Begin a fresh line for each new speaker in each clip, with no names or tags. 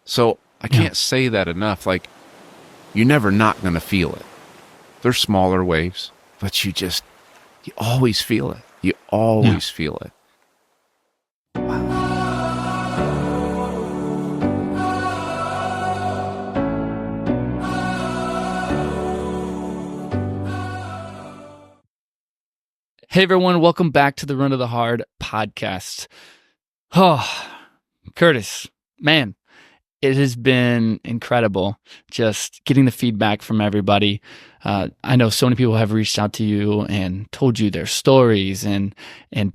So I
Yeah.
can't say that enough. Like, you're never not going to feel it. There's smaller waves, but you always feel it. You
Yeah.
always feel it.
Hey, everyone. Welcome back to the Run to the Hard podcast. Oh, Curtis, man, it has been incredible just getting the feedback from everybody. I know so many people have reached out to you and told you their stories, and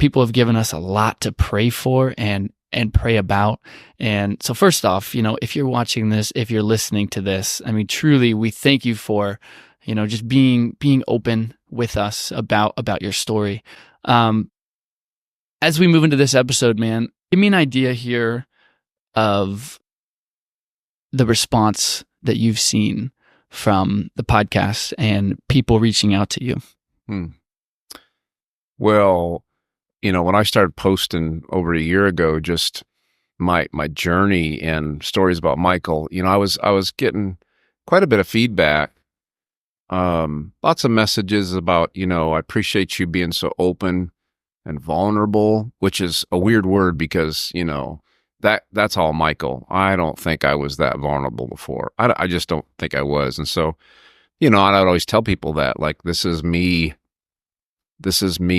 people have given us a lot to pray for and pray about. And so first off, if you're watching this, if you're listening to this, I mean, truly, we thank you for, just being open with us about your story. As we move into this episode, man, give me an idea here of the response that you've seen from the podcast and people reaching out to you.
Well, when I started posting over a year ago, just my journey and stories about Michael, I was getting quite a bit of feedback. Lots of messages about, I appreciate you being so open and vulnerable, which is a weird word because, that's all Michael. I don't think I was that vulnerable before. I just don't think I was. And so, and I'd always tell people that, like, this is me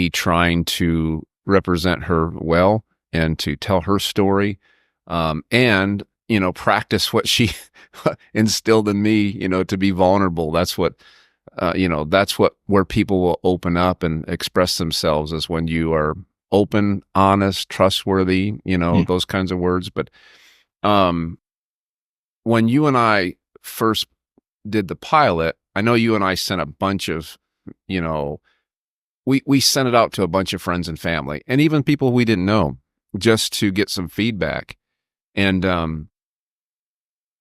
trying to represent her well and to tell her story, and, practice what she instilled in me, to be vulnerable. That's what, where people will open up and express themselves, is when you are open, honest, trustworthy, those kinds of words. But when you and I first did the pilot, I know you and I sent a bunch of, we sent it out to a bunch of friends and family, and even people we didn't know, just to get some feedback. And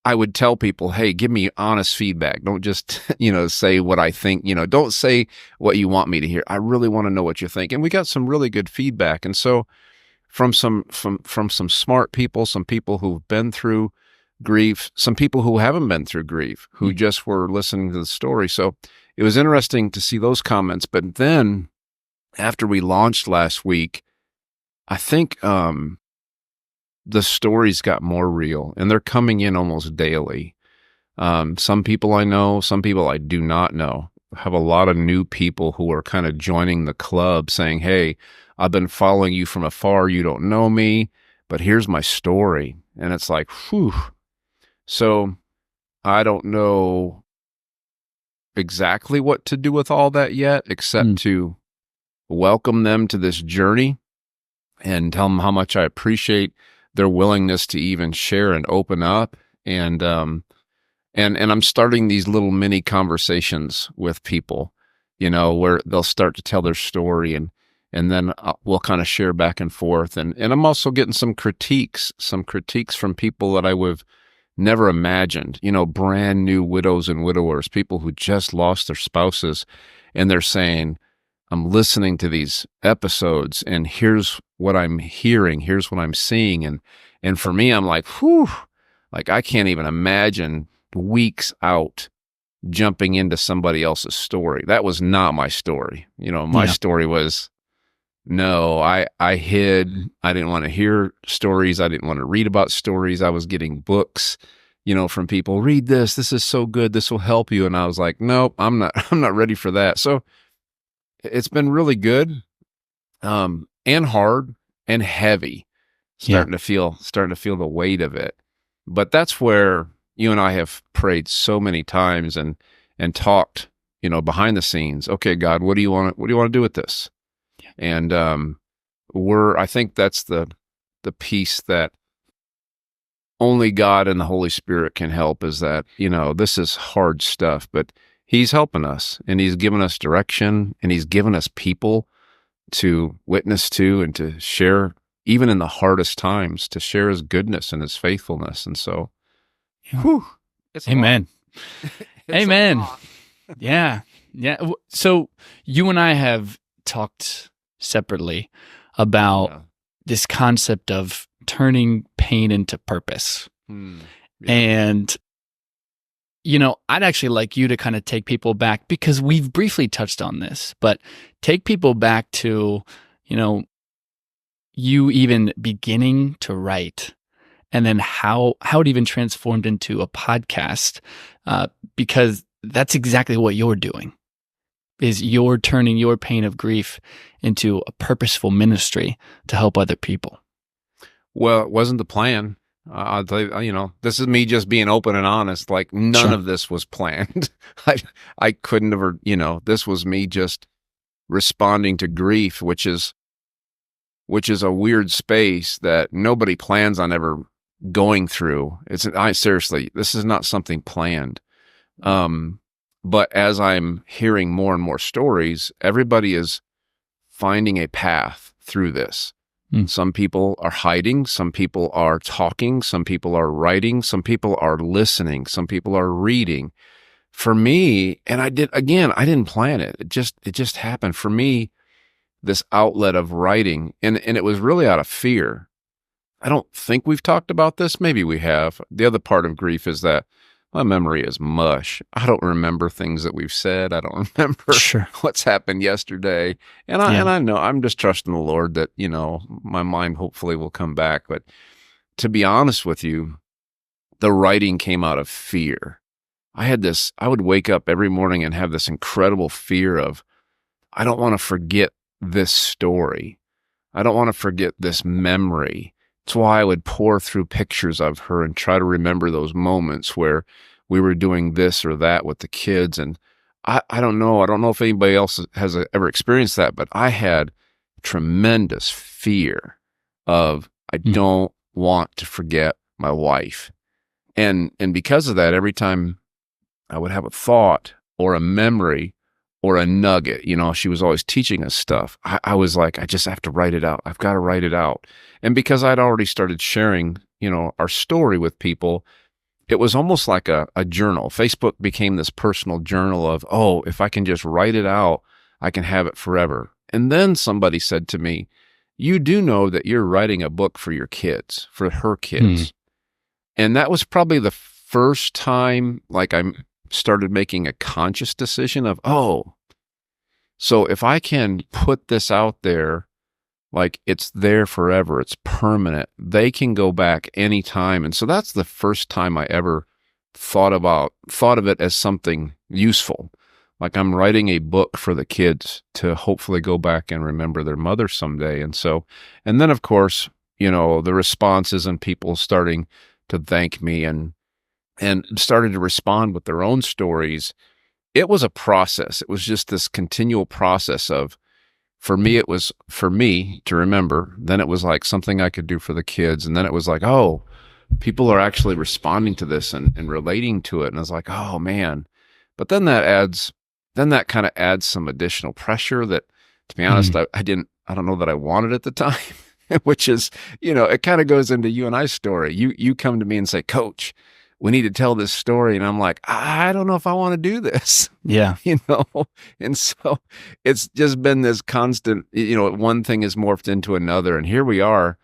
I would tell people, hey, give me honest feedback. Don't just, say what I think, don't say what you want me to hear. I really want to know what you think. And we got some really good feedback. And so from some smart people, some people who've been through grief, some people who haven't been through grief, who just were listening to the story. So it was interesting to see those comments. But then after we launched last week, I think the stories got more real, and they're coming in almost daily. Some people I know, some people I do not know. I have a lot of new people who are kind of joining the club saying, hey, I've been following you from afar. You don't know me, but here's my story. And it's like, whew. So I don't know exactly what to do with all that yet, except to welcome them to this journey and tell them how much I appreciate their willingness to even share and open up. And I'm starting these little mini conversations with people, where they'll start to tell their story, and then we'll kind of share back and forth. And I'm also getting some critiques from people that I would have never imagined, brand new widows and widowers, people who just lost their spouses. And they're saying, I'm listening to these episodes, and here's what I'm hearing. Here's what I'm seeing. And for me, I'm like, whew, like I can't even imagine weeks out jumping into somebody else's story. That was not my story. My story was, no, I hid. I didn't want to hear stories. I didn't want to read about stories. I was getting books, from people, read this. This is so good. This will help you. And I was like, nope, I'm not ready for that. So it's been really good, and hard and heavy, starting to feel the weight of it. But that's where you and I have prayed so many times and talked, behind the scenes. Okay, God, what do you want to do with this? Yeah. And I think that's the piece that only God and the Holy Spirit can help, is that, this is hard stuff, but He's helping us, and He's given us direction, and He's given us people to witness to and to share, even in the hardest times, to share His goodness and His faithfulness. And so, whew, it's
Amen. Amen. Yeah. So you and I have talked separately about this concept of turning pain into purpose.
Yeah.
And, I'd actually like you to kind of take people back, because we've briefly touched on this, but take people back to, you even beginning to write, and then how it even transformed into a podcast, because that's exactly what you're doing, is you're turning your pain of grief into a purposeful ministry to help other people.
Well, it wasn't the plan. I'll tell you, this is me just being open and honest. Like, none of this was planned. I couldn't have, this was me just responding to grief, which is a weird space that nobody plans on ever going through. Seriously, this is not something planned. But as I'm hearing more and more stories, everybody is finding a path through this. Some people are hiding, some people are talking, some people are writing, some people are listening, some people are reading. For me, and I didn't plan it. It just happened for me, this outlet of writing, and it was really out of fear. I don't think we've talked about this. Maybe we have. The other part of grief is that my memory is mush. I don't remember things that we've said. I don't remember what's happened yesterday. And I know I'm just trusting the Lord that, my mind hopefully will come back. But to be honest with you, the writing came out of fear. I would wake up every morning and have this incredible fear of, I don't want to forget this story. I don't want to forget this memory. It's why I would pour through pictures of her and try to remember those moments where we were doing this or that with the kids. And I don't know. I don't know if anybody else has ever experienced that, but I had tremendous fear of, I don't want to forget my wife. And because of that, every time I would have a thought or a memory or a nugget, she was always teaching us stuff. I was like, I just have to write it out. I've got to write it out. And because I'd already started sharing, our story with people, it was almost like a journal. Facebook became this personal journal of, if I can just write it out, I can have it forever. And then somebody said to me, you do know that you're writing a book for your kids, for her kids. And that was probably the first time, like, I started making a conscious decision of, so if I can put this out there, like, it's there forever, it's permanent, they can go back anytime. And so that's the first time I ever thought of it as something useful. Like, I'm writing a book for the kids to hopefully go back and remember their mother someday. And then of course, the responses and people starting to thank me and started to respond with their own stories. It was a process. It was just this continual process of, for me, it was for me to remember. Then it was like something I could do for the kids. And then it was like, people are actually responding to this and relating to it. And I was like, oh man. But then that kind of adds some additional pressure that, to be honest, I don't know that I wanted at the time, which is, it kind of goes into you and I's story. You come to me and say, Coach, we need to tell this story. And I'm like, I don't know if I want to do this.
Yeah.
And so it's just been this constant, one thing is morphed into another. And here we are,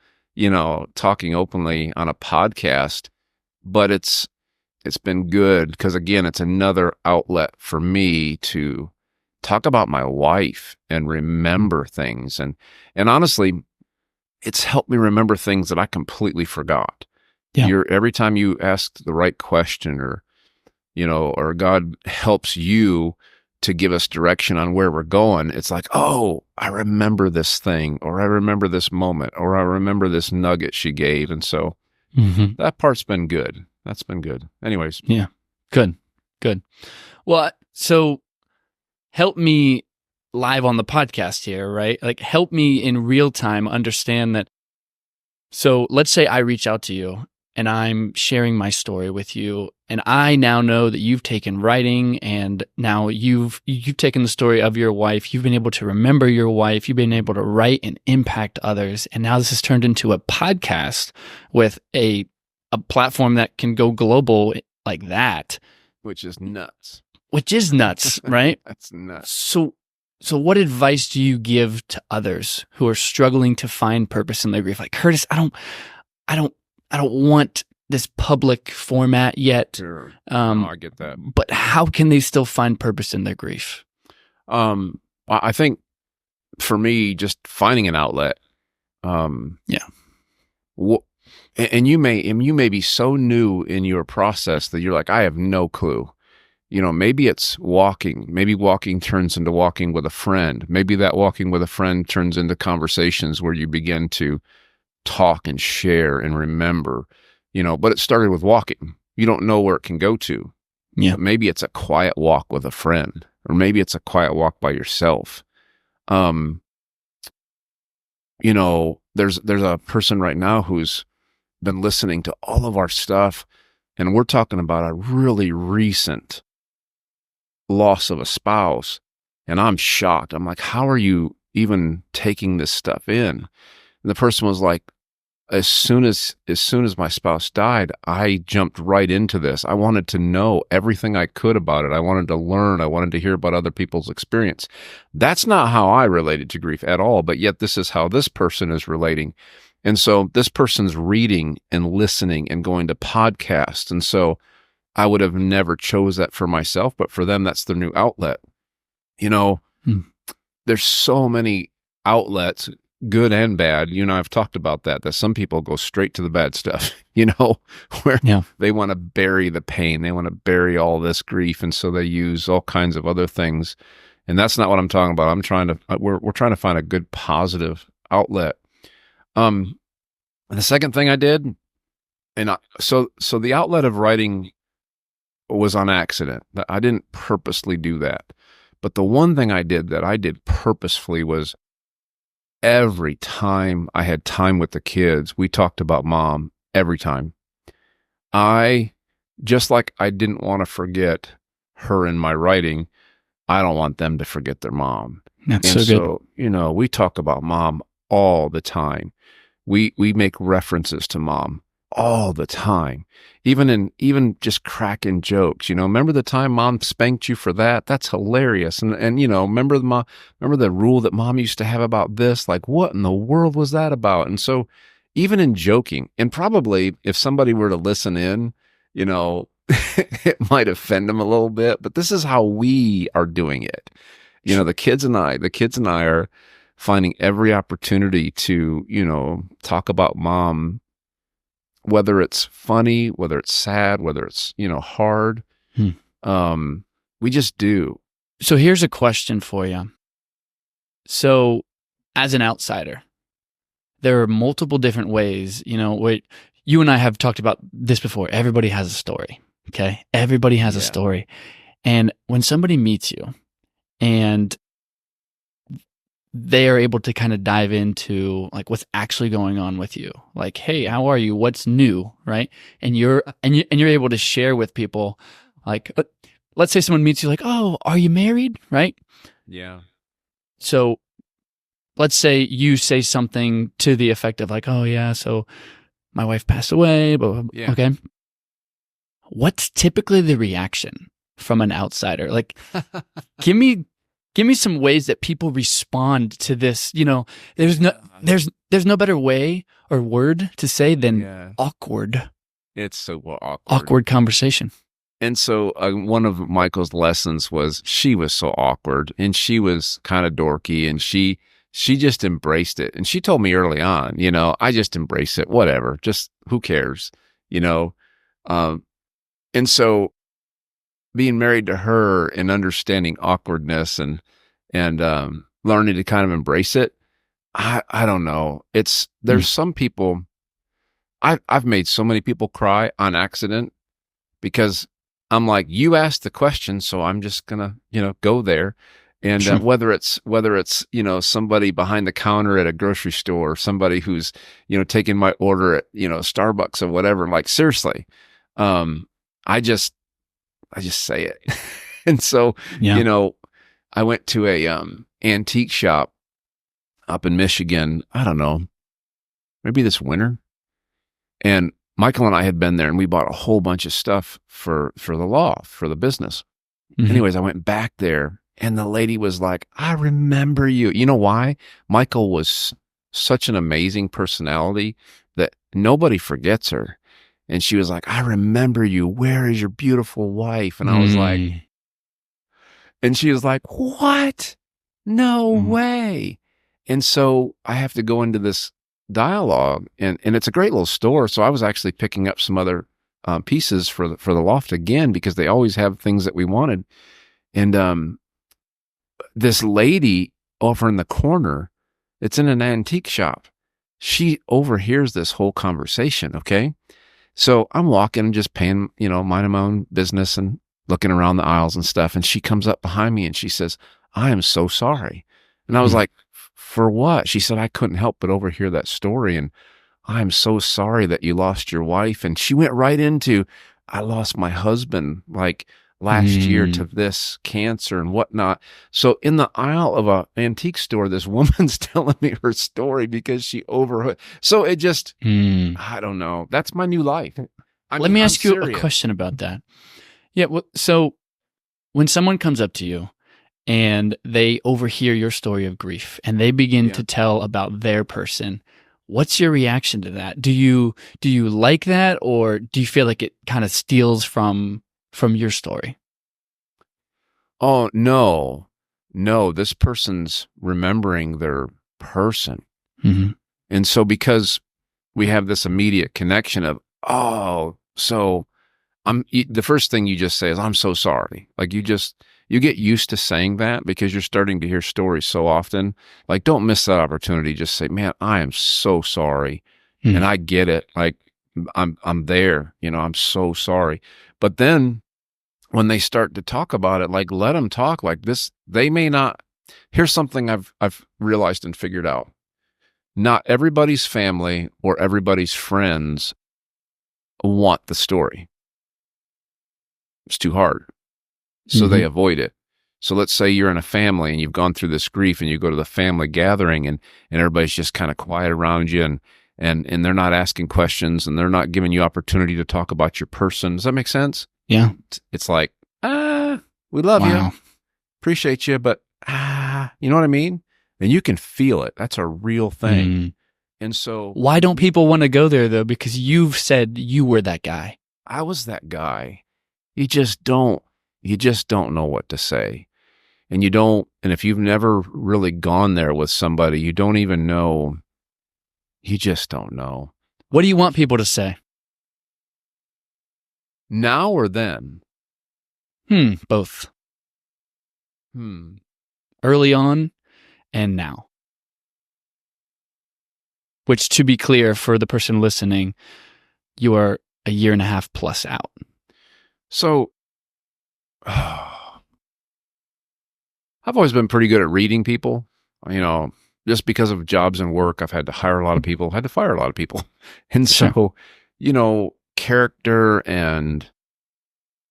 talking openly on a podcast, but it's been good because, again, it's another outlet for me to talk about my wife and remember things. And honestly, it's helped me remember things that I completely forgot. Yeah. Every time you ask the right question or God helps you to give us direction on where we're going, it's like, I remember this thing, or I remember this moment, or I remember this nugget she gave. And so that part's been good. That's been good. Anyways.
Yeah. Good. Well, so help me live on the podcast here, right? Like, help me in real time understand that. So let's say I reach out to you and I'm sharing my story with you, and I now know that you've taken writing, and now you've taken the story of your wife. You've been able to remember your wife. You've been able to write and impact others. And now this has turned into a podcast with a platform that can go global like that.
Which is nuts.
Right?
That's nuts.
So what advice do you give to others who are struggling to find purpose in their grief? Like, Curtis, I don't want this public format yet.
Sure. I get that.
But how can they still find purpose in their grief?
I think for me, just finding an outlet.
Yeah.
And you may be so new in your process that you're like, I have no clue. Maybe it's walking. Maybe walking turns into walking with a friend. Maybe that walking with a friend turns into conversations where you begin to talk and share and remember, but it started with walking. You don't know where it can go to.
Yeah.
But maybe it's a quiet walk with a friend, or maybe it's a quiet walk by yourself. There's a person right now who's been listening to all of our stuff, and we're talking about a really recent loss of a spouse, and I'm shocked. I'm like, how are you even taking this stuff in? And the person was like, as soon as my spouse died, I jumped right into this. I wanted to know everything I could about it. I wanted to learn. I wanted to hear about other people's experience. That's not how I related to grief at all, but yet this is how this person is relating. And so this person's reading and listening and going to podcasts. And so I would have never chose that for myself, but for them, that's their new outlet. There's so many outlets, good and bad. I've talked about that some people go straight to the bad stuff, where they want to bury the pain. They want to bury all this grief. And so they use all kinds of other things. And that's not what I'm talking about. We're trying to find a good positive outlet. The second thing I did, so the outlet of writing was on accident. I didn't purposely do that. But the one thing I did that I did purposefully was every time I had time with the kids, we talked about mom every time. Just like I didn't want to forget her in my writing, I don't want them to forget their mom.
That's so good.
We talk about mom all the time. We make references to mom all the time, even just cracking jokes. Remember the time mom spanked you for that? That's hilarious. And remember the rule that mom used to have about this? Like, what in the world was that about? And so even in joking, and probably if somebody were to listen in, it might offend them a little bit, but this is how we are doing it. The kids and I are finding every opportunity to, talk about mom, whether it's funny, whether it's sad, whether it's, hard. We just do.
So here's a question for you. So as an outsider, there are multiple different ways, you and I have talked about this before. Everybody has a story. Okay. Everybody has a story. And when somebody meets you and they are able to kind of dive into like what's actually going on with you, like, hey, how are you? What's new? Right. And you're able to share with people, like, let's say someone meets you like, oh, are you married? Right.
Yeah.
So let's say you say something to the effect of like, oh yeah, so my wife passed away, but
Yeah.
okay. What's typically the reaction from an outsider? Like, give me some ways that people respond to this. There's no better way or word to say than awkward.
It's so awkward.
Awkward conversation.
And so one of Michael's lessons was she was so awkward and she was kind of dorky and she just embraced it. And she told me early on, I just embrace it, whatever, just who cares, and so being married to her and understanding awkwardness and learning to kind of embrace it, I don't know. There's some people, I've made so many people cry on accident because I'm like, you asked the question, so I'm just gonna, go there. And
Sure.
whether it's somebody behind the counter at a grocery store, or somebody who's taking my order at Starbucks or whatever, like seriously, I just say it. And so I went to a antique shop up in Michigan. I don't know, maybe this winter, and Michael and I had been there, and we bought a whole bunch of stuff for the business.
Mm-hmm.
Anyways, I went back there. And the lady was like, I remember you. You know why? Michael was such an amazing personality that nobody forgets her. And she was like, I remember you. Where is your beautiful wife? And I was like, and she was like, what? No way. And so I have to go into this dialogue, and it's a great little store. So I was actually picking up some other pieces for the loft again, because they always have things that we wanted. And this lady over in the corner, it's in an antique shop. She overhears this whole conversation. Okay. So I'm walking and just paying, minding my own business and looking around the aisles and stuff. And she comes up behind me and she says, I am so sorry. And I was like, for what? She said, I couldn't help but overhear that story. And I'm so sorry that you lost your wife. And she went right into, I lost my husband like last year to this cancer and whatnot. So in the aisle of an antique store, this woman's telling me her story because she overheard. So it just, I don't know. That's my new life.
Let me ask you a question about that. Yeah. Well, so when someone comes up to you and they overhear your story of grief and they begin to tell about their person, what's your reaction to that? Do you like that, or do you feel like it kind of steals from your story?
Oh, no. This person's remembering their person. And so because we have this immediate connection of, so the first thing you just say is, I'm so sorry. Like you get used to saying that because you're starting to hear stories so often. Like, don't miss that opportunity. Just say, man, I am so sorry. And I get it. Like I'm there, I'm so sorry. But then when they start to talk about it, like, let them talk like this. They may not. Here's something I've realized and figured out. Not everybody's family or everybody's friends want the story. It's too hard. So they avoid it. So let's say you're in a family and you've gone through this grief and you go to the family gathering and everybody's just kind of quiet around you and they're not asking questions and they're not giving you opportunity to talk about your person. Does that make sense?
Yeah.
It's like, we love you, appreciate you, but you know what I mean? And you can feel it. That's a real thing. And so
why don't people want to go there though? Because you've said you were that guy.
I was that guy. You just don't know what to say. And if you've never really gone there with somebody, you don't even know. You just don't know.
What do you want people to say?
Now or then?
Both. Early on and now. Which, to be clear, for the person listening, you are a year and a half plus out.
So, I've always been pretty good at reading people. Just because of jobs and work, I've had to hire a lot of people, had to fire a lot of people. And so, character and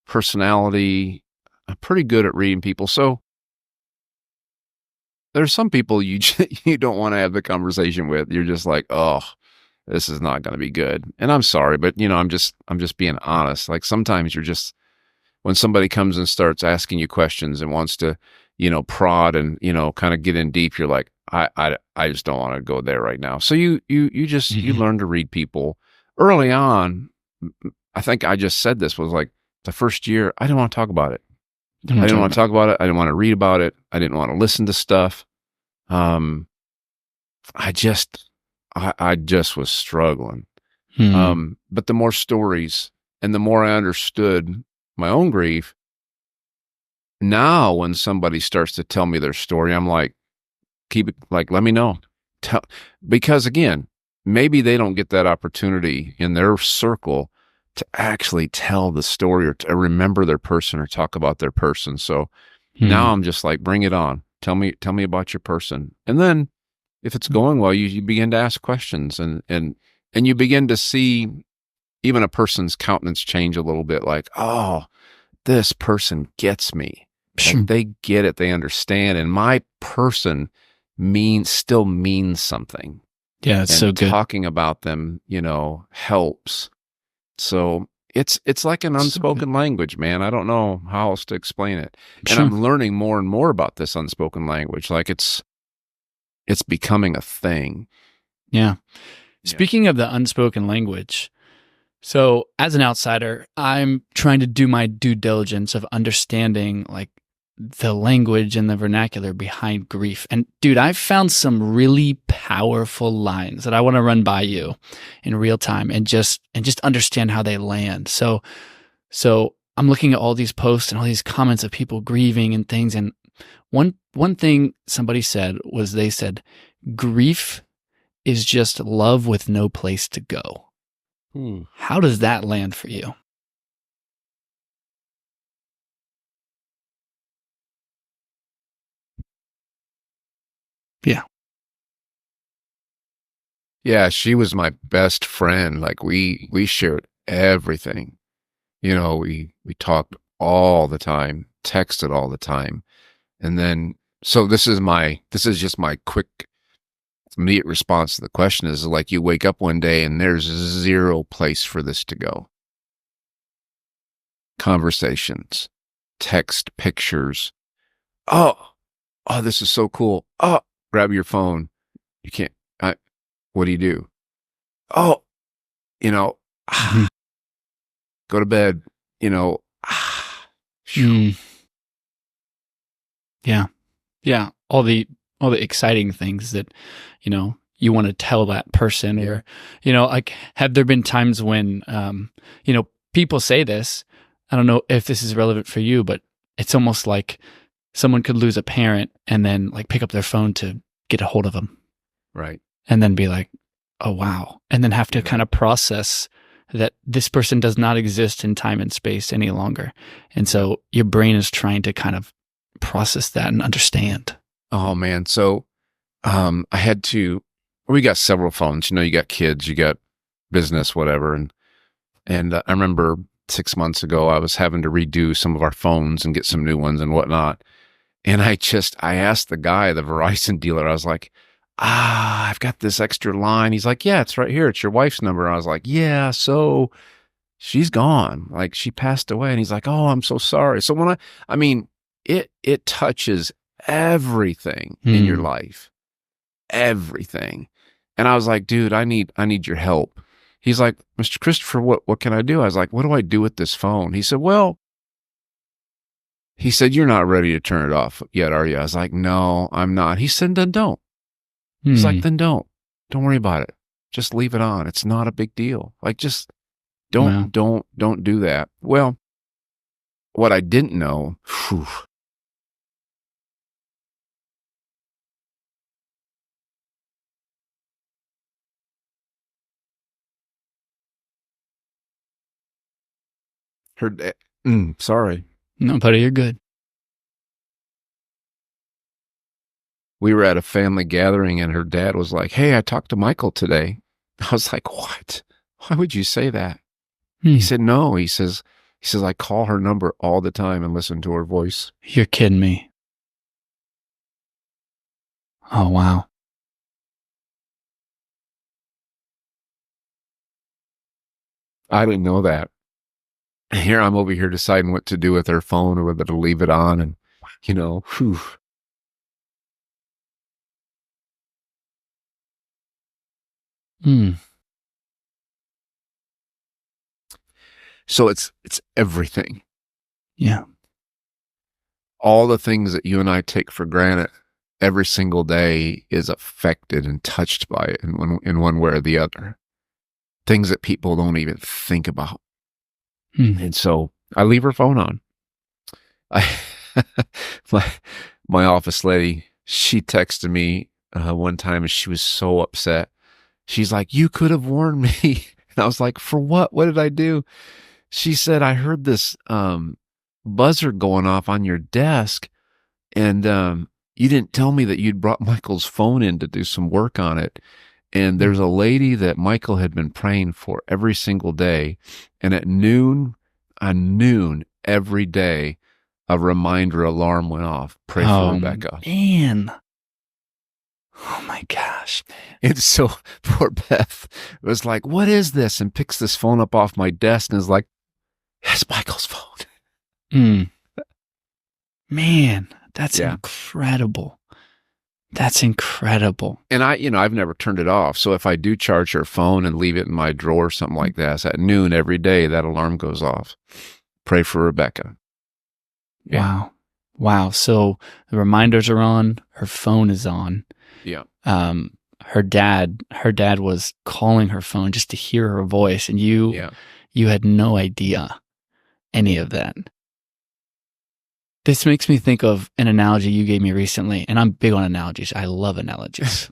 personality, I'm pretty good at reading people. So there's some people you don't want to have the conversation with. You're just like, oh, this is not going to be good. And I'm sorry, but I'm just being honest. Like sometimes you're just, when somebody comes and starts asking you questions and wants to, prod and, kind of get in deep, you're like, I just don't want to go there right now. So you learn to read people early on. I think I just said this was like the first year, I didn't want to talk about it. I didn't want to talk about it. I didn't want to read about it. I didn't want to listen to stuff. I just was struggling. But the more stories and the more I understood my own grief, now when somebody starts to tell me their story, I'm like, keep it, like, let me know. Because again, maybe they don't get that opportunity in their circle to actually tell the story or to remember their person or talk about their person. So now I'm just like, bring it on. Tell me about your person. And then if it's going well, you begin to ask questions and you begin to see even a person's countenance change a little bit, like, oh, this person gets me. Like, they get it. They understand. And my person still means something.
Yeah, it's so good.
Talking about them, helps. So it's like an unspoken language, man. I don't know how else to explain it. And I'm learning more and more about this unspoken language. Like it's becoming a thing.
Yeah. Speaking of the unspoken language, So, as an outsider, I'm trying to do my due diligence of understanding like the language and the vernacular behind grief. And dude, I've found some really powerful lines that I want to run by you in real time and just understand how they land. So I'm looking at all these posts and all these comments of people grieving and things, and one thing somebody said was they said grief is just love with no place to go. How does that land for you? Yeah.
Yeah, she was my best friend. Like we shared everything. You know, we talked all the time, texted all the time. And then so this is just my quick immediate response to the question is like you wake up one day and there's zero place for this to go. Conversations, text, pictures. Oh, this is so cool. Oh, grab your phone. You can't, what do you do? Oh, you know, go to bed, you know.
Yeah. Yeah. All the exciting things that, you want to tell that person or, like, have there been times when, people say this, I don't know if this is relevant for you, but it's almost like someone could lose a parent and then like pick up their phone to get a hold of them.
Right.
And then be like, oh, wow. And then have to kind of process that this person does not exist in time and space any longer. And so your brain is trying to kind of process that and understand.
Oh man. So, we got several phones, you got kids, you got business, whatever. And I remember 6 months ago, I was having to redo some of our phones and get some new ones and whatnot. And I asked the guy, the Verizon dealer, I was like, I've got this extra line. He's like, yeah, it's right here. It's your wife's number. I was like, yeah, so she's gone. Like she passed away. And he's like, oh, I'm so sorry. So when it touches everything in your life, everything. And I was like, dude, I need your help. He's like, Mr. Christopher, what can I do? I was like, what do I do with this phone? He said, you're not ready to turn it off yet, are you? I was like, no, I'm not. He said, then don't. He's like, then don't worry about it. Just leave it on. It's not a big deal. Like, just don't do that. Well, what I didn't know, her dad, sorry.
No, buddy, you're good.
We were at a family gathering and her dad was like, hey, I talked to Michael today. I was like, what? Why would you say that? He said, no. He says, I call her number all the time and listen to her voice.
You're kidding me. Oh, wow.
I didn't know that. Here I'm over here deciding what to do with her phone or whether to leave it on. And, whew. So it's everything.
Yeah.
All the things that you and I take for granted every single day is affected and touched by it in one way or the other. Things that people don't even think about. And so I leave her phone on. My office lady, she texted me one time and she was so upset. She's like, you could have warned me. And I was like, for what? What did I do? She said, I heard this buzzer going off on your desk and you didn't tell me that you'd brought Michael's phone in to do some work on it. And there's a lady that Michael had been praying for every single day. And at noon every day, a reminder alarm went off. Pray for Rebecca.
Man. Oh my gosh, man.
And so poor Beth was like, what is this? And picks this phone up off my desk and is like, it's Michael's phone.
Man, that's incredible. That's incredible.
And I've never turned it off. So if I do charge her phone and leave it in my drawer or something like that, so at noon every day, that alarm goes off. Pray for Rebecca. Yeah.
Wow. So the reminders are on, her phone is on.
Yeah.
Her dad was calling her phone just to hear her voice, and you had no idea any of that. This makes me think of an analogy you gave me recently, and I'm big on analogies. I love analogies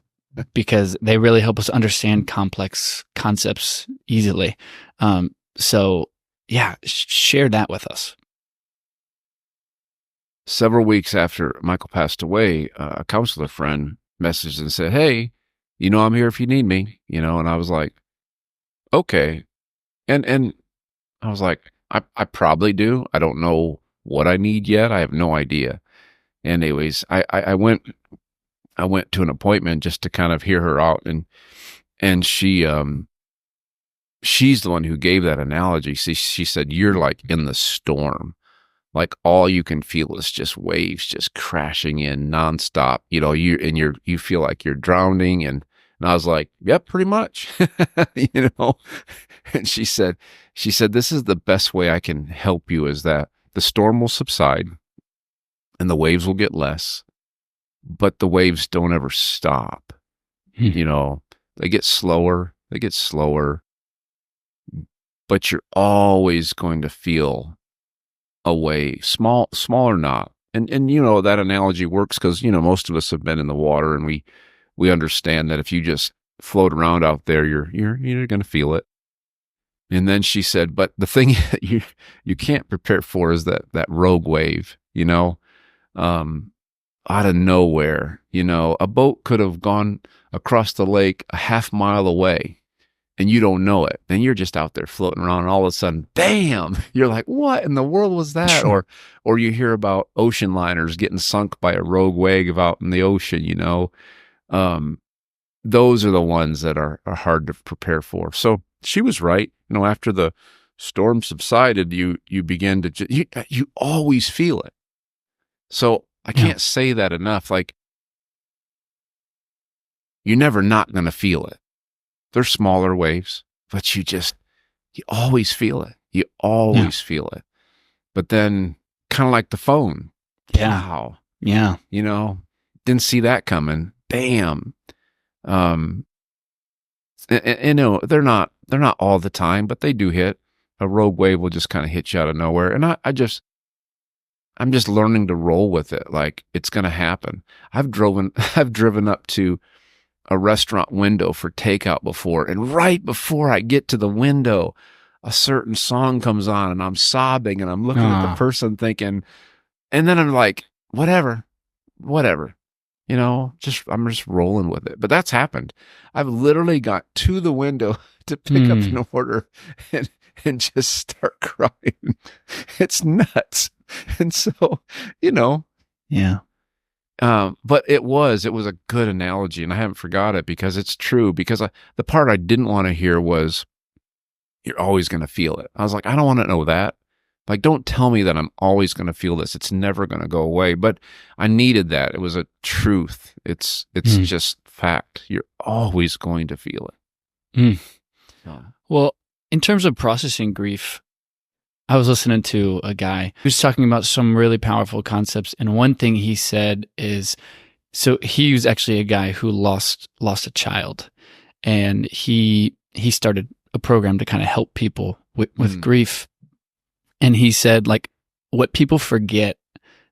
because they really help us understand complex concepts easily. So yeah, share that with us.
Several weeks after Michael passed away, a counselor friend messaged and said, "Hey, I'm here if you need me," and I was like, okay. And I was like, I probably do. I don't know what I need yet. I have no idea. And anyways, I went to an appointment just to kind of hear her out, and she's the one who gave that analogy. She said, "You're like in the storm. Like all you can feel is just waves just crashing in nonstop. You feel like you're drowning." And I was like, "Yep, pretty much." And she said, "This is the best way I can help you, is that the storm will subside and the waves will get less, but the waves don't ever stop. They get slower, but you're always going to feel a wave, small or not." And that analogy works because most of us have been in the water, and we understand that if you just float around out there, you're going to feel it. And then she said, "But the thing that you can't prepare for is that rogue wave, out of nowhere. A boat could have gone across the lake a half mile away, and you don't know it. And you're just out there floating around, and all of a sudden, bam! You're like, what in the world was that?" Or you hear about ocean liners getting sunk by a rogue wave out in the ocean. Those are the ones that are hard to prepare for. So she was right. After the storm subsided, you begin to you always feel it. So I can't say that enough. Like, you're never not going to feel it. They're smaller waves, but you always feel it. You always feel it. But then, kind of like the phone. Wow.
Yeah.
Didn't see that coming. Bam. They're not all the time, but they do hit. A rogue wave will just kind of hit you out of nowhere. And I'm just learning to roll with it. Like, it's going to happen. I've driven up to a restaurant window for takeout before, and right before I get to the window, a certain song comes on, and I'm sobbing, and I'm looking at the person thinking, and then I'm like, whatever. I'm just rolling with it. But that's happened. I've literally got to the window to pick up an order and just start crying. It's nuts. And so,
Yeah.
But it was a good analogy, and I haven't forgot it because it's true. Because the part I didn't want to hear was, "You're always going to feel it." I was like, I don't want to know that. Like, don't tell me that I'm always going to feel this. It's never going to go away. But I needed that. It was a truth. It's just fact. You're always going to feel it.
Well, in terms of processing grief, I was listening to a guy who was talking about some really powerful concepts. And one thing he said is, so he was actually a guy who lost a child. And he started a program to kind of help people with grief. And he said, like, what people forget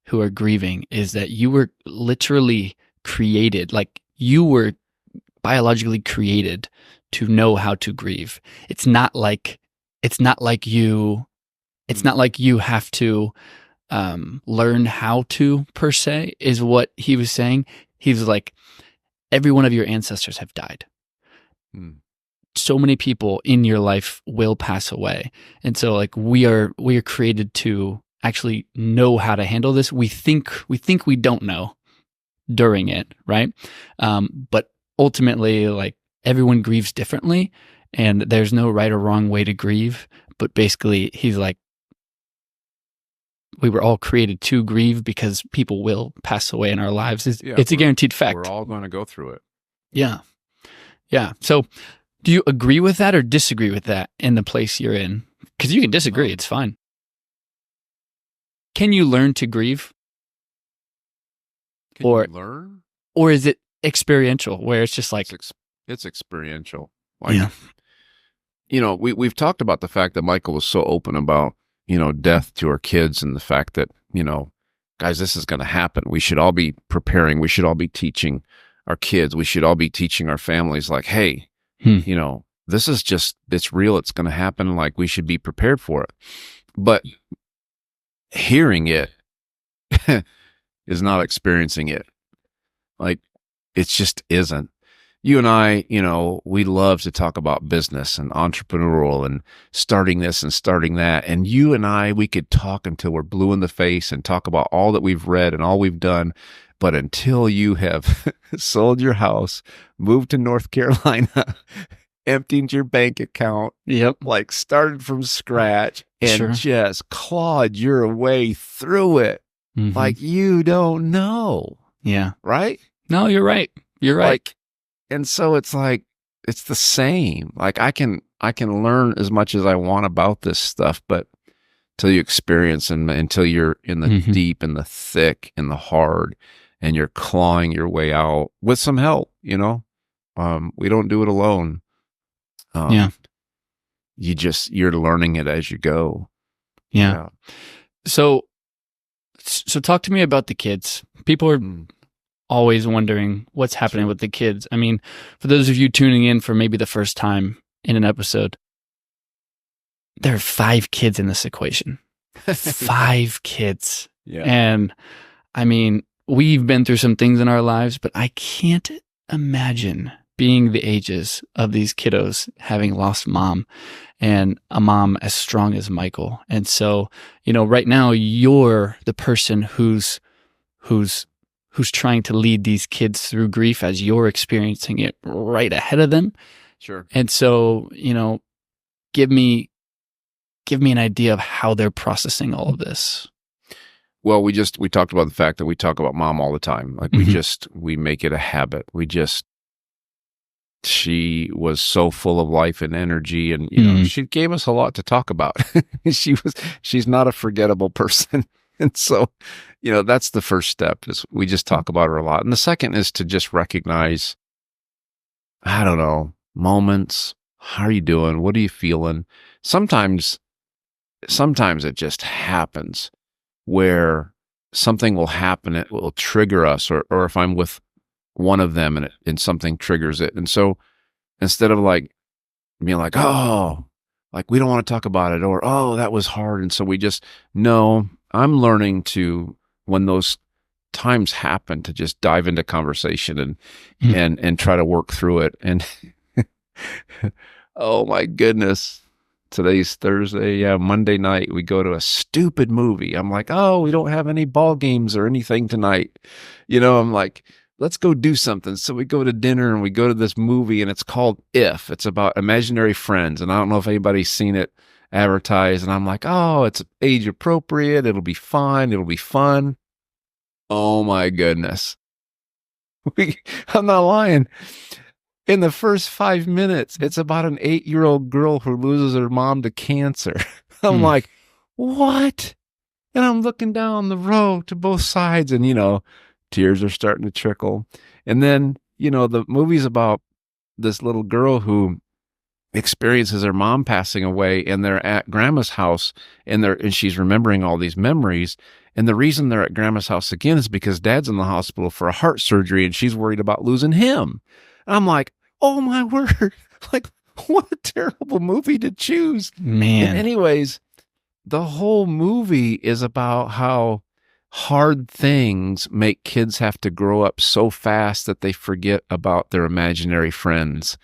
who are grieving is that you were literally created, like you were biologically created to know how to grieve. It's not like you have to learn how to, per se, is what he was saying. He was like, every one of your ancestors have died. So many people in your life will pass away. And so, like, we are created to actually know how to handle this. We think we don't know during it, right? But ultimately, like, everyone grieves differently, and there's no right or wrong way to grieve. But basically, he's like, we were all created to grieve because people will pass away in our lives. It's a guaranteed fact.
We're all going to go through it.
Yeah. Yeah. So do you agree with that or disagree with that in the place you're in? Because you can disagree. It's fine. Can you learn to grieve?
Can you learn?
Or is it experiential where it's just like...
It's experiential. Like, we've talked about the fact that Michael was so open about, death to our kids and the fact that, guys, this is going to happen. We should all be preparing. We should all be teaching our kids. We should all be teaching our families like, hey, this is just, it's real. It's going to happen. Like, we should be prepared for it. But hearing it is not experiencing it. Like, it just isn't. You and I, we love to talk about business and entrepreneurial and starting this and starting that. And you and I, we could talk until we're blue in the face and talk about all that we've read and all we've done. But until you have sold your house, moved to North Carolina, emptied your bank account, like started from scratch and just clawed your way through it, like you don't know.
Yeah.
Right?
No, you're right. You're right.
Like, and so it's like, it's the same. Like I can learn as much as I want about this stuff, but until you experience and until you're in the deep and the thick and the hard and you're clawing your way out with some help, we don't do it alone. You're learning it as you go.
Yeah. So talk to me about the kids. People are always wondering what's happening with the kids. I mean, for those of you tuning in for maybe the first time in an episode, there are 5 kids in this equation. 5 kids.
Yeah.
And I mean, we've been through some things in our lives, but I can't imagine being the ages of these kiddos having lost mom and a mom as strong as Michael. And so, right now you're the person who's trying to lead these kids through grief as you're experiencing it right ahead of them.
Sure.
And so, give me an idea of how they're processing all of this.
Well, we talked about the fact that we talk about mom all the time. Like we make it a habit. She was so full of life and energy and, she gave us a lot to talk about. She's not a forgettable person. And so, that's the first step is we just talk about her a lot. And the second is to just recognize, I don't know, moments. How are you doing? What are you feeling? Sometimes it just happens where something will happen. It will trigger us or if I'm with one of them and something triggers it. And so instead of like being like, oh, like we don't want to talk about it or, oh, that was hard. And so we just, no, I'm learning to, when those times happen, to just dive into conversation and try to work through it. And oh my goodness, today's Thursday. Yeah. Monday night, we go to a stupid movie. I'm like, oh, we don't have any ball games or anything tonight. I'm like, let's go do something. So we go to dinner and we go to this movie and it's called If. It's about imaginary friends. And I don't know if anybody's seen it advertised. And I'm like, oh, it's age appropriate. It'll be fine. It'll be fun. Oh my goodness. I'm not lying. In the first 5 minutes, it's about an 8-year-old girl who loses her mom to cancer. I'm like, what? And I'm looking down the row to both sides and, tears are starting to trickle. And then, the movie's about this little girl who experiences her mom passing away and they're at grandma's house and she's remembering all these memories. And the reason they're at grandma's house again is because dad's in the hospital for a heart surgery and she's worried about losing him. And I'm like, oh my word, like what a terrible movie to choose.
Man.
And anyways, the whole movie is about how hard things make kids have to grow up so fast that they forget about their imaginary friends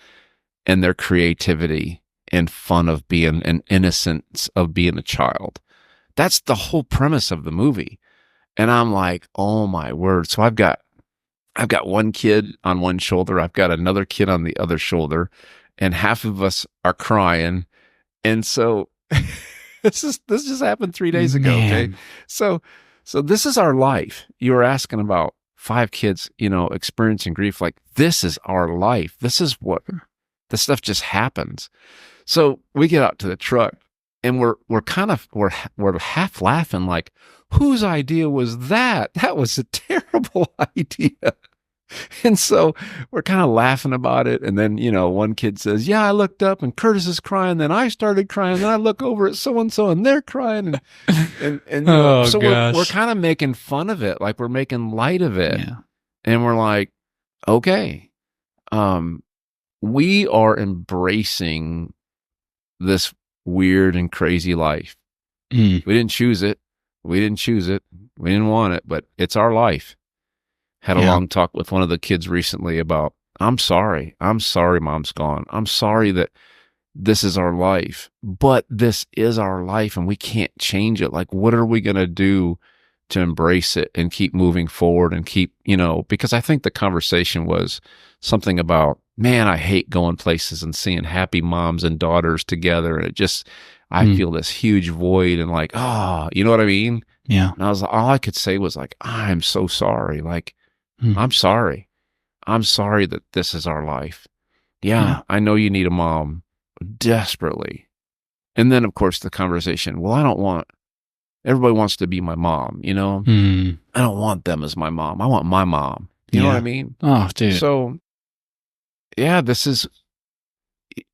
and their creativity and fun of being and innocence of being a child. That's the whole premise of the movie. And I'm like, oh my word. So I've got one kid on one shoulder. I've got another kid on the other shoulder and half of us are crying. And so This just happened 3 days ago. Okay.
Man.
So this is our life. You were asking about 5 kids, experiencing grief. Like, this is our life. This is what this stuff just happens. So we get out to the truck and we're half laughing, like, whose idea was that? That was a terrible idea. And so we're kind of laughing about it. And then, one kid says, yeah, I looked up and Curtis is crying. Then I started crying. Then I look over at so-and-so and they're crying. And so we're kind of making fun of it. Like, we're making light of it.
Yeah.
And we're like, okay, we are embracing this weird and crazy life. We didn't choose it. We didn't want it, but it's our life. Had a long talk with one of the kids recently about, I'm sorry mom's gone. I'm sorry that this is our life, but this is our life and we can't change it. Like, what are we going to do to embrace it and keep moving forward and keep, because I think the conversation was something about, man, I hate going places and seeing happy moms and daughters together. And it just, I feel this huge void and like, you know what I mean?
Yeah.
And all I could say was like, I'm so sorry. Like, I'm sorry. I'm sorry that this is our life. Yeah, I know you need a mom desperately. And then, of course, the conversation, well, everybody wants to be my mom, I don't want them as my mom. I want my mom. You know what I mean?
Oh, dude.
So, yeah, this is,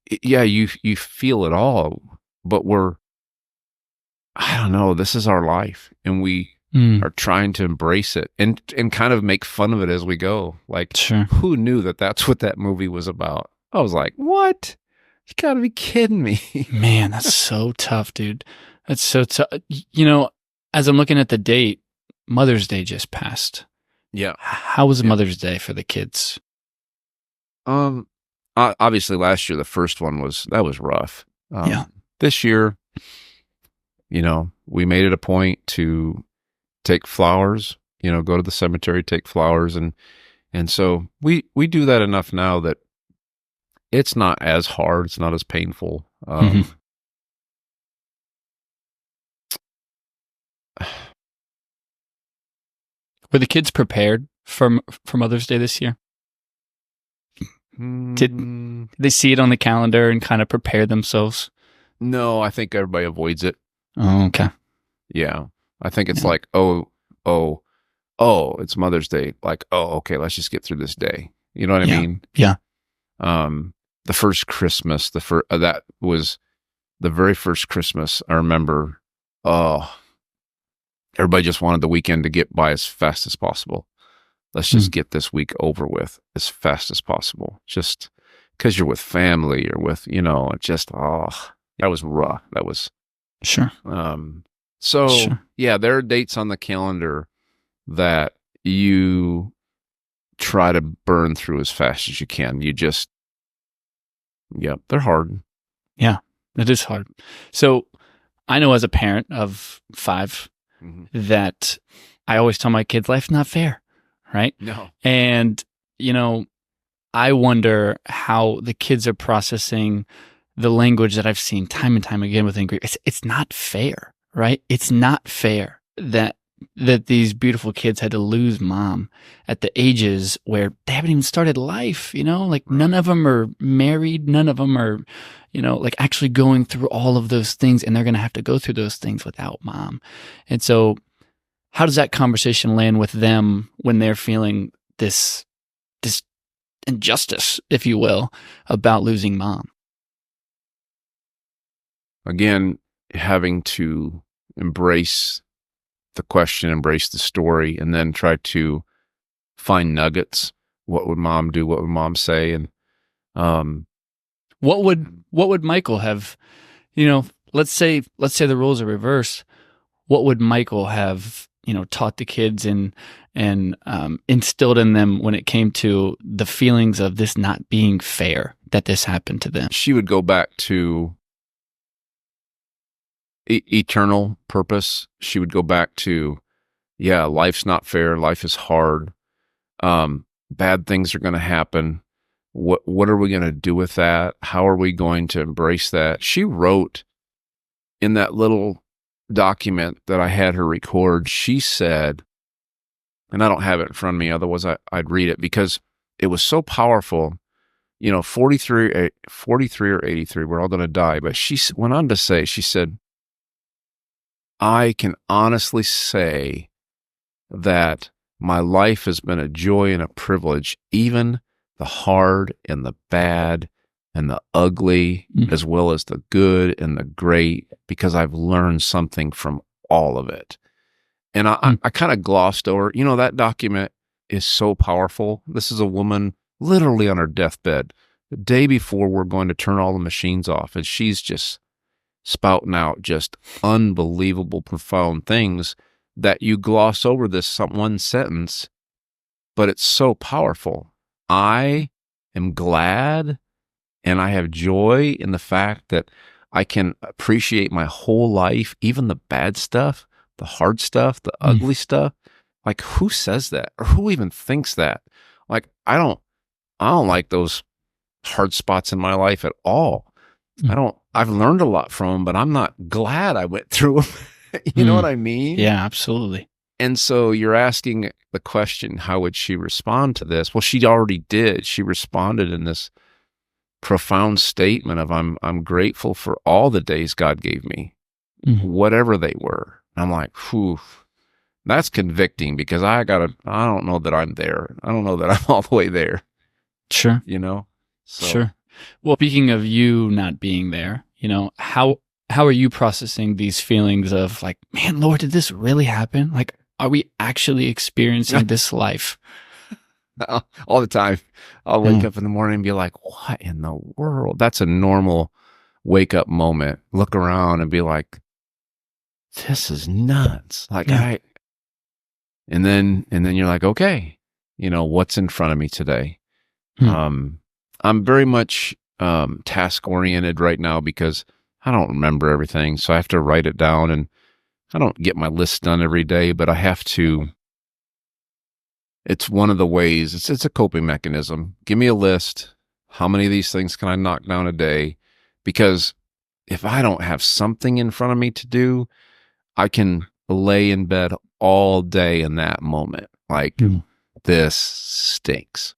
you feel it all, but I don't know, this is our life. And we are trying to embrace it and kind of make fun of it as we go. Like, who knew that that's what that movie was about? I was like, what? You gotta be kidding me.
Man, that's so tough, dude. That's so tough. As I'm looking at the date, Mother's Day just passed.
Yeah.
How was Mother's Day for the kids?
Obviously last year, the first one was rough. This year, we made it a point to take flowers, go to the cemetery, take flowers. And so we do that enough now that it's not as hard. It's not as painful. Were
the kids prepared for Mother's Day this year? Did they see it on the calendar and kind of prepare themselves?
No, I think everybody avoids it.
Oh, okay.
Yeah. I think it's like, it's Mother's Day. Like, okay, let's just get through this day. You know what I mean?
Yeah.
The first Christmas, that was the very first Christmas I remember. Everybody just wanted the weekend to get by as fast as possible. Let's just get this week over with as fast as possible. Just because you're with family or with, that was rough. That was
sure.
Yeah, there are dates on the calendar that you try to burn through as fast as you can. They're hard.
Yeah, it is hard. So I know as a parent of 5 that I always tell my kids life's not fair, right?
No.
And, I wonder how the kids are processing the language that I've seen time and time again within grief. It's not fair, right? It's not fair that these beautiful kids had to lose mom at the ages where they haven't even started life, like none of them are married. None of them are, like actually going through all of those things, and they're going to have to go through those things without mom. And so how does that conversation land with them when they're feeling this injustice, if you will, about losing mom?
Again, having to embrace the question, embrace the story, and then try to find nuggets. What would mom do? What would mom say? And
what would Michael have? Let's say the roles are reversed. What would Michael have? Taught the kids and instilled in them when it came to the feelings of this not being fair that this happened to them.
She would go back to eternal purpose. She would go back to, life's not fair. Life is hard. Bad things are going to happen. What are we going to do with that? How are we going to embrace that? She wrote in that little document that I had her record, she said, and I don't have it in front of me, otherwise I'd read it because it was so powerful. 43 or 83, we're all going to die. But she went on to say, she said, I can honestly say that my life has been a joy and a privilege, even the hard and the bad and the ugly, as well as the good and the great, because I've learned something from all of it. And I kind of glossed over, that document is so powerful. This is a woman literally on her deathbed, the day before we're going to turn all the machines off. And she's just spouting out just unbelievable, profound things that you gloss over this one sentence, but it's so powerful. I am glad and I have joy in the fact that I can appreciate my whole life, even the bad stuff, the hard stuff, the ugly stuff. Like, who says that? Or who even thinks that? Like, I don't like those hard spots in my life at all. I've learned a lot from them, but I'm not glad I went through them. You know what I mean?
Yeah, absolutely.
And so you're asking the question, how would she respond to this? Well, she already did. She responded in this profound statement of, I'm grateful for all the days God gave me, whatever they were. I'm like, whew, that's convicting, because I don't know that I'm there. I don't know that I'm all the way there.
Sure.
So.
Sure. Well, speaking of you not being there, how are you processing these feelings of like, man, Lord, did this really happen? Like, are we actually experiencing this life?
All the time. I'll wake up in the morning and be like, what in the world? That's a normal wake up moment. Look around and be like, this is nuts. Like, and then you're like, okay, what's in front of me today? I'm very much task oriented right now because I don't remember everything. So I have to write it down, and I don't get my list done every day, but I have to. It's one of the ways, it's a coping mechanism. Give me a list. How many of these things can I knock down a day? Because if I don't have something in front of me to do, I can lay in bed all day in that moment. Like, this stinks.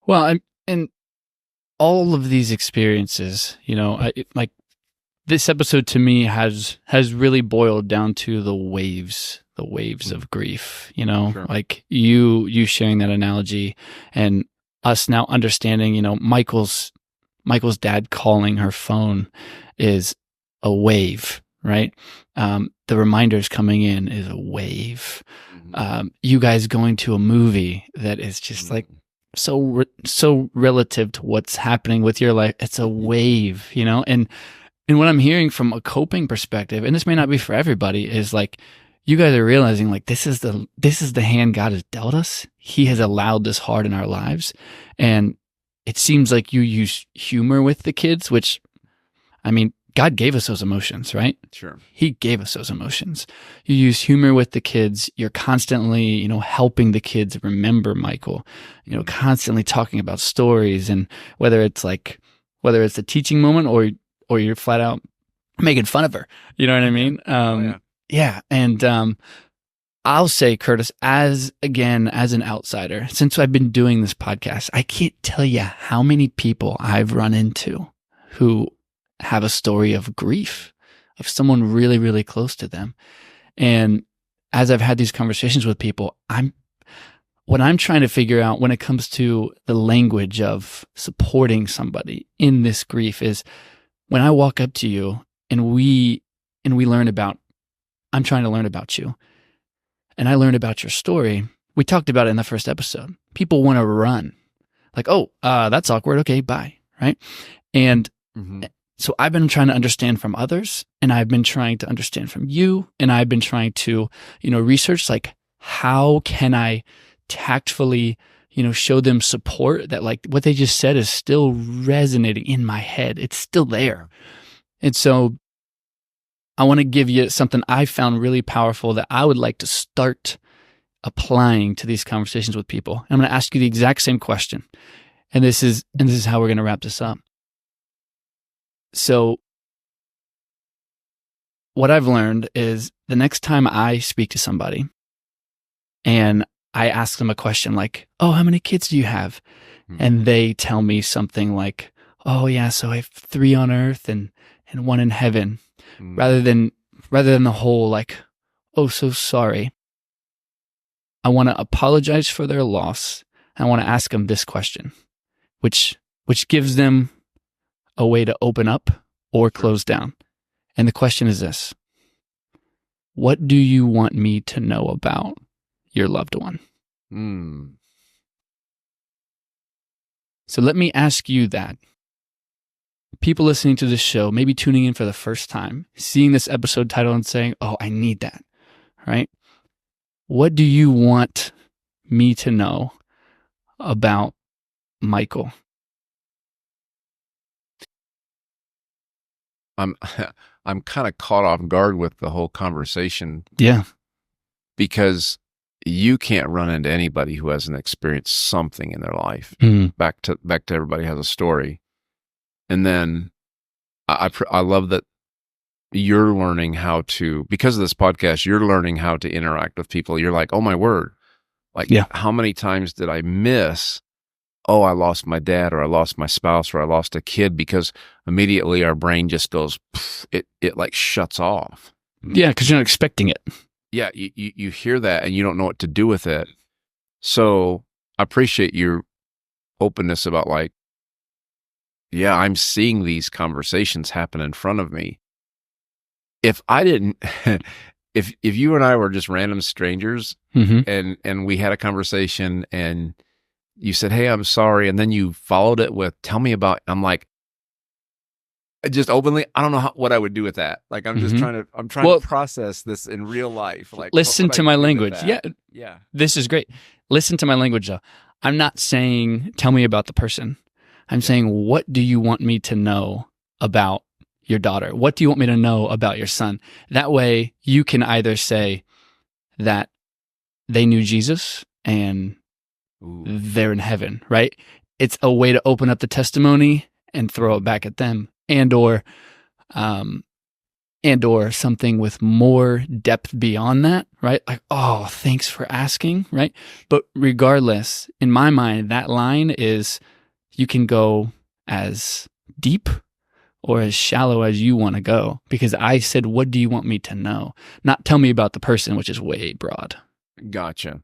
Well, and all of these experiences, like this episode to me has really boiled down to the waves of grief,
Sure.
Like you sharing that analogy and us now understanding, Michael's dad calling her phone is a wave, right? The reminders coming in is a wave. You guys going to a movie that is just like so relative to what's happening with your life. It's a wave, and what I'm hearing from a coping perspective, and this may not be for everybody, is like, you guys are realizing like, this is the hand God has dealt us. He has allowed this hard in our lives. And it seems like you use humor with the kids, which, I mean, God gave us those emotions, right?
Sure.
He gave us those emotions. You use humor with the kids. You're constantly, helping the kids remember Michael, constantly talking about stories, and whether it's a teaching moment or you're flat out making fun of her. You know what I mean? Yeah. And I'll say, Curtis, as an outsider, since I've been doing this podcast, I can't tell you how many people I've run into who have a story of grief, of someone really, really close to them. And as I've had these conversations with people, what I'm trying to figure out when it comes to the language of supporting somebody in this grief is, when I walk up to you and we learn about, I'm trying to learn about you, and I learned about your story. We talked about it in the first episode. People want to run, like, oh, that's awkward. Okay, bye. Right. And so I've been trying to understand from others, and I've been trying to understand from you, and I've been trying to, research, like, how can I tactfully, show them support that, like, what they just said is still resonating in my head. It's still there. And so I want to give you something I found really powerful that I would like to start applying to these conversations with people. I'm going to ask you the exact same question. And this is how we're going to wrap this up. So what I've learned is the next time I speak to somebody and I ask them a question like, oh, how many kids do you have? And they tell me something like, oh yeah, so I have 3 on earth and 1 in heaven. Rather than the whole like, oh, so sorry. I want to apologize for their loss. I want to ask them this question, which gives them a way to open up or close down. And the question is this: what do you want me to know about your loved one? So let me ask you that. People listening to this show, maybe tuning in for the first time, seeing this episode title and saying, oh, I need that, right? What do you want me to know about Michael?
I'm kind of caught off guard with the whole conversation.
Yeah.
Because you can't run into anybody who hasn't experienced something in their life. Back to everybody has a story. And then I love that you're learning how to, because of this podcast, you're learning how to interact with people. You're like, oh my word. Like, how many times did I miss, oh, I lost my dad, or I lost my spouse, or I lost a kid, because immediately our brain just goes, it like shuts off.
Yeah, because you're not expecting it.
Yeah, you hear that and you don't know what to do with it. So I appreciate your openness about like, yeah, I'm seeing these conversations happen in front of me. If I didn't, if you and I were just random strangers and we had a conversation and you said, hey, I'm sorry, and then you followed it with, tell me about, I'm like, just openly, I don't know what I would do with that. Like, I'm just trying to process this in real life. Like,
listen to my language.
Yeah.
This is great. Listen to my language, though. I'm not saying, tell me about the person. I'm saying, what do you want me to know about your daughter? What do you want me to know about your son? That way, you can either say that they knew Jesus and they're in heaven, right? It's a way to open up the testimony and throw it back at them. And or something with more depth beyond that, right? Like, oh, thanks for asking, right? But regardless, in my mind, that line is, you can go as deep or as shallow as you want to go, because I said, what do you want me to know? Not tell me about the person, which is way broad.
Gotcha.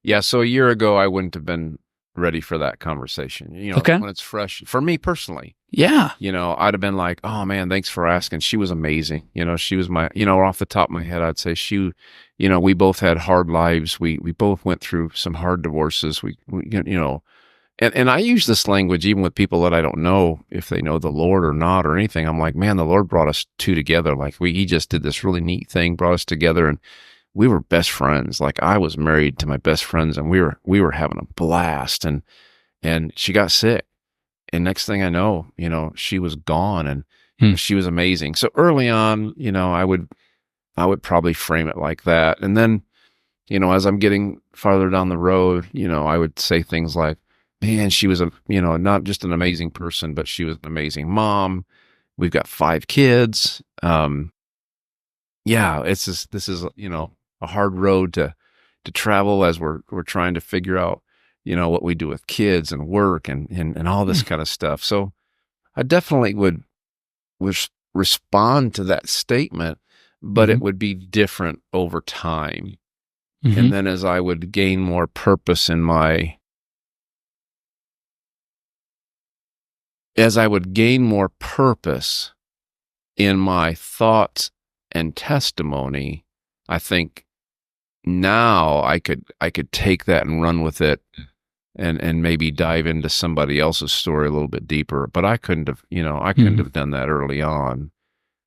Yeah, so a year ago, I wouldn't have been ready for that conversation. When it's fresh, for me personally.
Yeah.
I'd have been like, oh man, thanks for asking. She was amazing. She was my, off the top of my head, I'd say we both had hard lives. We both went through some hard divorces. And I use this language even with people that I don't know if they know the Lord or not or anything. I'm like, man, the Lord brought us two together. Like he just did this really neat thing, brought us together, and we were best friends. Like I was married to my best friends, and we were having a blast, and she got sick. And next thing I know, she was gone, and she was amazing. So early on, I would probably frame it like that. And then, as I'm getting farther down the road, I would say things like, man, she was not just an amazing person, but she was an amazing mom. We've got 5 kids. This is a hard road to travel as we're trying to figure out, what we do with kids and work and all this kind of stuff. So I definitely would respond to that statement, but it would be different over time. And then as I would gain more purpose in my thoughts and testimony, I think now I could take that and run with it and maybe dive into somebody else's story a little bit deeper. But I couldn't have done that early on.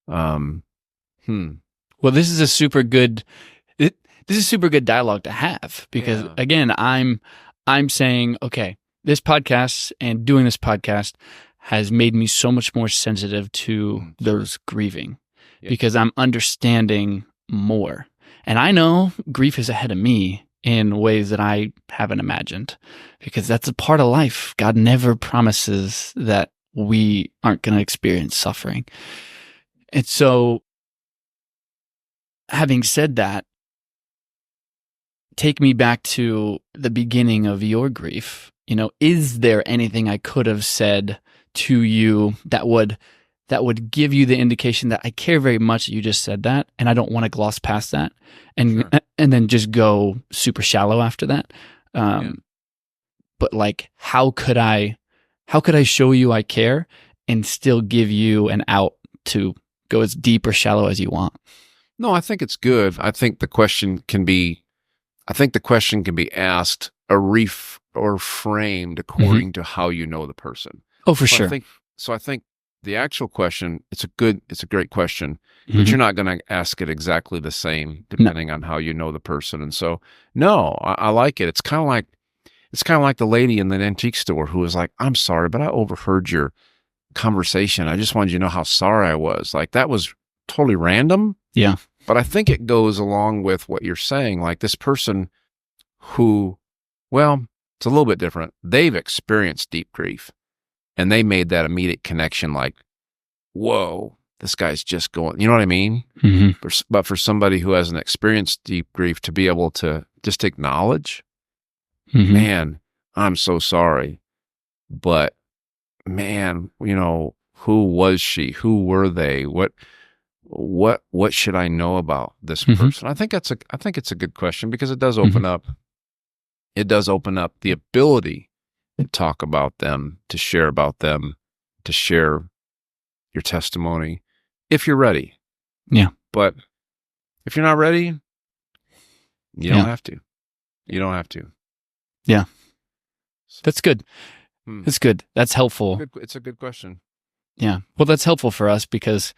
Well, this is a super good dialogue to have, because again, I'm saying, okay, this podcast and doing this podcast has made me so much more sensitive to those grieving, because I'm understanding more. And I know grief is ahead of me in ways that I haven't imagined, because that's a part of life. God never promises that we aren't going to experience suffering. And so having said that, take me back to the beginning of your grief. Is there anything I could have said to you that would give you the indication that I care very much that you just said that, and I don't want to gloss past that, and
Sure.
and then just go super shallow after that? But like, how could I show you I care and still give you an out to go as deep or shallow as you want?
No, I think it's good. I think the question can be asked or framed according to how you know the person.
Oh, for
So
sure.
I think the actual question, it's a great question, but
Mhm.
you're not going to ask it exactly the same depending on how you know the person. And so, no, I like it. It's kind of like the lady in the antique store who was like, "I'm sorry, but I overheard your conversation. I just wanted you to know how sorry I was." Like, that was totally random.
Yeah.
But I think it goes along with what you're saying. Like, this person who, well, it's a little bit different. They've experienced deep grief and they made that immediate connection, like, whoa, this guy's just going, you know what I mean?
Mm-hmm.
But for somebody who hasn't experienced deep grief to be able to just acknowledge,
Mm-hmm.
man, I'm so sorry, but man, who was she? Who were they? What should I know about this
Mhm.
person? I think it's a good question because it does open up the ability to talk about them, to share about them, to share your testimony if you're ready.
Yeah.
But if you're not ready, you
Yeah.
don't have to. You don't have to.
Yeah. That's good.
Hmm.
That's good. That's helpful.
It's a good question.
Yeah. Well, that's helpful for us because,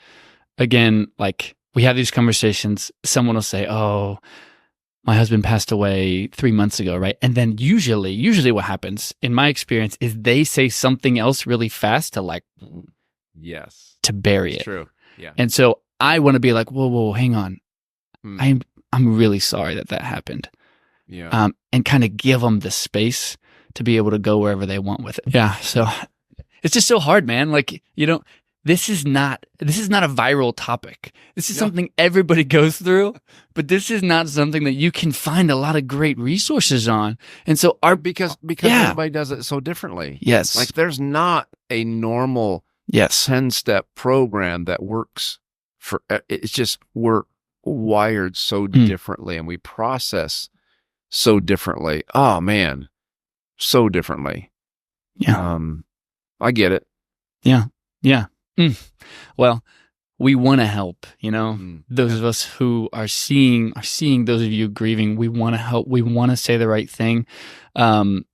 again, like, we have these conversations. Someone will say, "Oh, my husband passed away 3 months ago," right? And then usually what happens, in my experience, is they say something else really fast to
Yes.
to bury
It's
it.
true. Yeah.
And so I want to be like, whoa, hang on.
Hmm.
I'm really sorry that happened.
Yeah.
And kind of give them the space to be able to go wherever they want with it. Yeah. So it's just so hard, man. Like, this is not a viral topic. This is something everybody goes through, but this is not something that you can find a lot of great resources on. And so
because
Yeah.
everybody does it so differently.
yes,
Like, there's not a normal
yes,
10-step program that works for, it's just, we're wired so differently and we process so differently. Oh man, so differently.
yeah,
I get it.
yeah. Well, we want to help, those of us who are seeing those of you grieving. We want to help. We want to say the right thing. I'm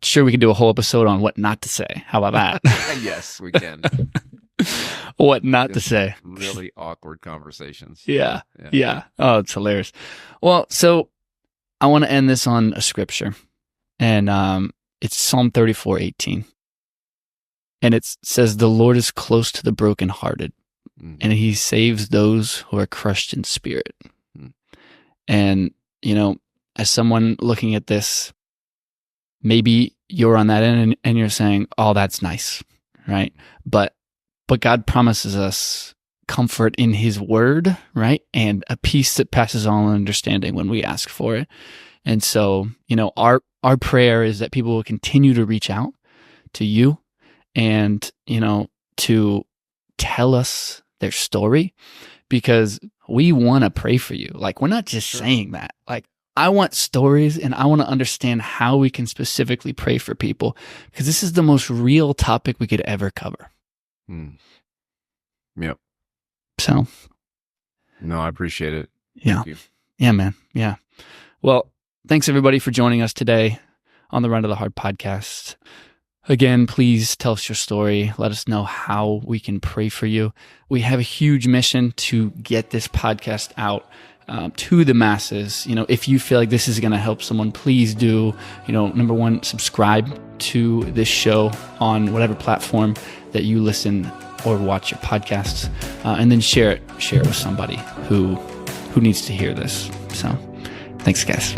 sure we could do a whole episode on what not to say. How about that?
Yes, we can.
What not to say.
Really awkward conversations.
Yeah. Oh, it's hilarious. Well, so I want to end this on a scripture, and it's Psalm 34:18. And it says, "The Lord is close to the brokenhearted, and he saves those who are crushed in spirit." And, as someone looking at this, maybe you're on that end and you're saying, "Oh, that's nice," right? But God promises us comfort in his word, right? And a peace that passes all understanding when we ask for it. And so, our prayer is that people will continue to reach out to you and, to tell us their story, because we want to pray for you. Like, we're not just saying that. Like, I want stories and I want to understand how we can specifically pray for people, because this is the most real topic we could ever cover.
Yep.
So.
No, I appreciate it.
Yeah.
Thank you.
Yeah, man. Yeah. Well, thanks everybody for joining us today on the Run to the Heart podcast. Again, please tell us your story. Let us know how we can pray for you. We have a huge mission to get this podcast out to the masses. If you feel like this is going to help someone, please do. Number one, subscribe to this show on whatever platform that you listen or watch your podcasts, and then share it with somebody who needs to hear this. So, thanks, guys.